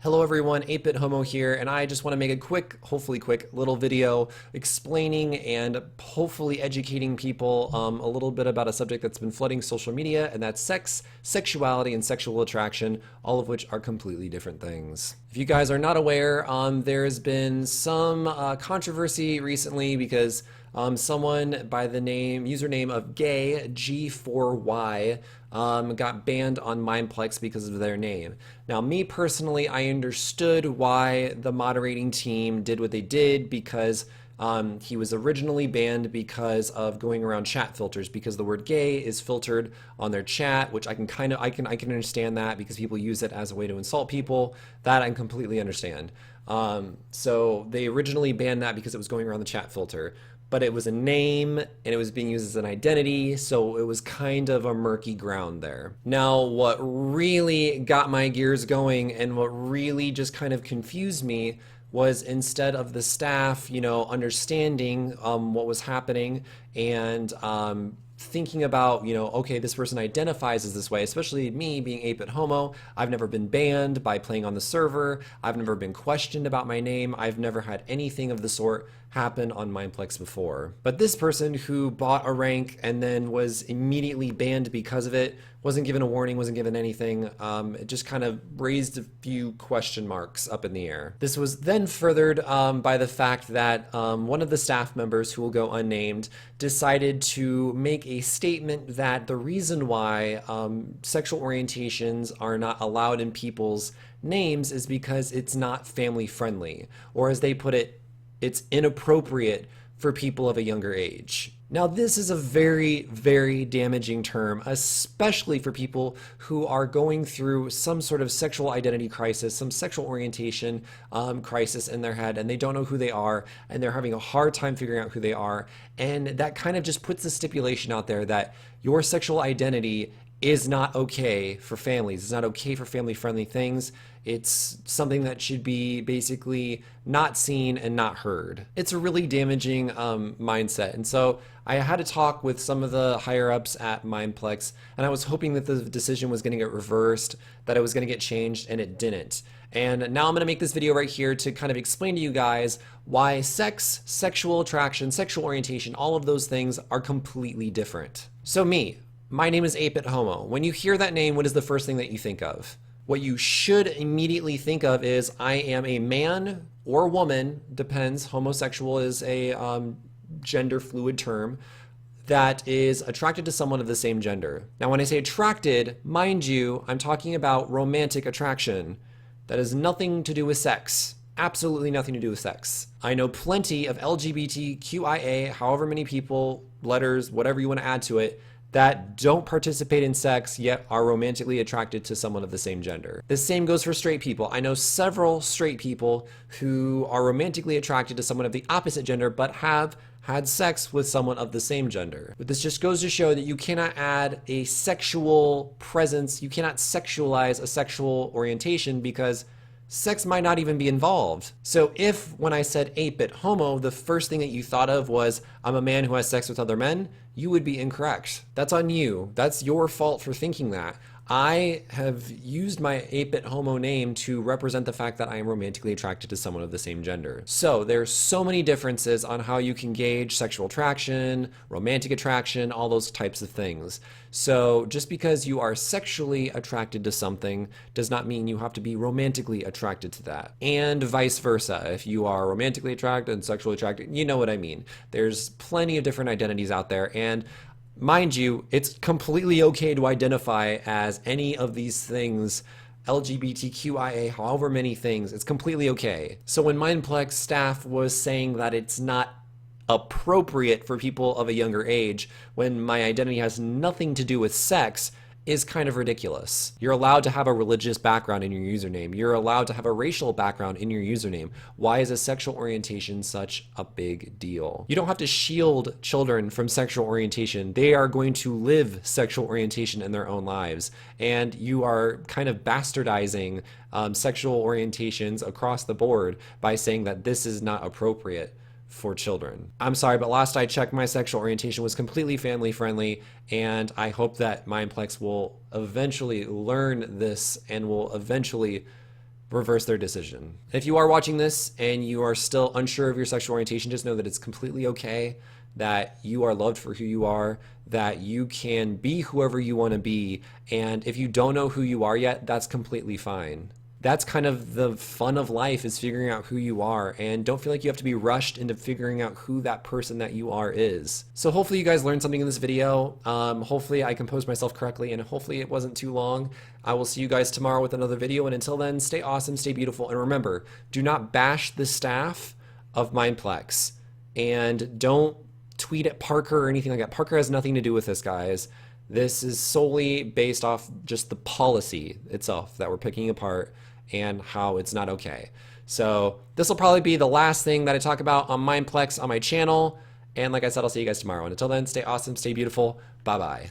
Hello everyone, 8-Bit Homo here, and I just want to make a quick, hopefully quick, little video explaining and hopefully educating people a little bit about a subject that's been flooding social media, and that's sex, sexuality, and sexual attraction, all of which are completely different things. If you guys are not aware, there's been some controversy recently because someone by the username of gay G4Y got banned on Mineplex because of their name. Now, me personally, I understood why the moderating team did what they did because he was originally banned because of going around chat filters, because the word gay is filtered on their chat, which I can understand that because people use it as a way to insult people. That I completely understand. So they originally banned that because it was going around the chat filter. But it was a name and it was being used as an identity, so it was kind of a murky ground there. Now, what really got my gears going and what really just kind of confused me was instead of the staff, understanding what was happening and thinking about, okay, this person identifies as this way, especially me being 8-Bit Homo. I've never been banned by playing on the server. I've never been questioned about my name. I've never had anything of the sort happen on Mineplex before. But this person who bought a rank and then was immediately banned because of it, wasn't given a warning, wasn't given anything, it just kind of raised a few question marks up in the air. This was then furthered by the fact that one of the staff members, who will go unnamed, decided to make a statement that the reason why sexual orientations are not allowed in people's names is because it's not family friendly, or as they put it, it's inappropriate for people of a younger age. Now, this is a very, very damaging term, especially for people who are going through some sort of sexual identity crisis, some sexual orientation crisis in their head, and they don't know who they are, and they're having a hard time figuring out who they are. And that kind of just puts the stipulation out there that your sexual identity is not okay for families. It's not okay for family-friendly things. It's something that should be basically not seen and not heard. It's a really damaging mindset. And so I had to talk with some of the higher-ups at Mineplex, and I was hoping that the decision was going to get reversed, that it was going to get changed, and it didn't. And now I'm going to make this video right here to kind of explain to you guys why sex, sexual attraction, sexual orientation, all of those things are completely different. So my name is 8-Bit Homo. When you hear that name, what is the first thing that you think of? What you should immediately think of is I am a man or woman, depends. Homosexual is a gender fluid term that is attracted to someone of the same gender. Now, when I say attracted, mind you, I'm talking about romantic attraction. That has nothing to do with sex. Absolutely nothing to do with sex. I know plenty of LGBTQIA, however many people, letters, whatever you want to add to it, that don't participate in sex yet are romantically attracted to someone of the same gender. The same goes for straight people. I know several straight people who are romantically attracted to someone of the opposite gender but have had sex with someone of the same gender. But this just goes to show that you cannot add a sexual presence, you cannot sexualize a sexual orientation because sex might not even be involved. So if, when I said 8-Bit Homo, the first thing that you thought of was, I'm a man who has sex with other men, you would be incorrect. That's on you. That's your fault for thinking that. I have used my 8-Bit Homo name to represent the fact that I am romantically attracted to someone of the same gender. So there's so many differences on how you can gauge sexual attraction, romantic attraction, all those types of things. So just because you are sexually attracted to something does not mean you have to be romantically attracted to that. And vice versa. If you are romantically attracted and sexually attracted, you know what I mean. There's plenty of different identities out there, and mind you, it's completely okay to identify as any of these things, LGBTQIA, however many things, it's completely okay. So when Mineplex staff was saying that it's not appropriate for people of a younger age when my identity has nothing to do with sex, is kind of ridiculous. You're allowed to have a religious background in your username. You're allowed to have a racial background in your username. Why is a sexual orientation such a big deal? You don't have to shield children from sexual orientation. They are going to live sexual orientation in their own lives. And you are kind of bastardizing sexual orientations across the board by saying that this is not appropriate for children. I'm sorry, but last I checked, my sexual orientation was completely family friendly, and I hope that Mineplex will eventually learn this and will eventually reverse their decision. If you are watching this and you are still unsure of your sexual orientation, just know that it's completely okay, that you are loved for who you are, that you can be whoever you want to be, and if you don't know who you are yet, that's completely fine. That's kind of the fun of life, is figuring out who you are, and don't feel like you have to be rushed into figuring out who that person that you are is. So hopefully you guys learned something in this video. Hopefully I composed myself correctly, and hopefully it wasn't too long. I will see you guys tomorrow with another video, and until then, stay awesome, stay beautiful, and remember, do not bash the staff of Mineplex, and don't tweet at Parker or anything like that. Parker has nothing to do with this, guys. This is solely based off just the policy itself that we're picking apart and how it's not okay. So this will probably be the last thing that I talk about on Mineplex on my channel. And like I said, I'll see you guys tomorrow. And until then, stay awesome, stay beautiful. Bye-bye.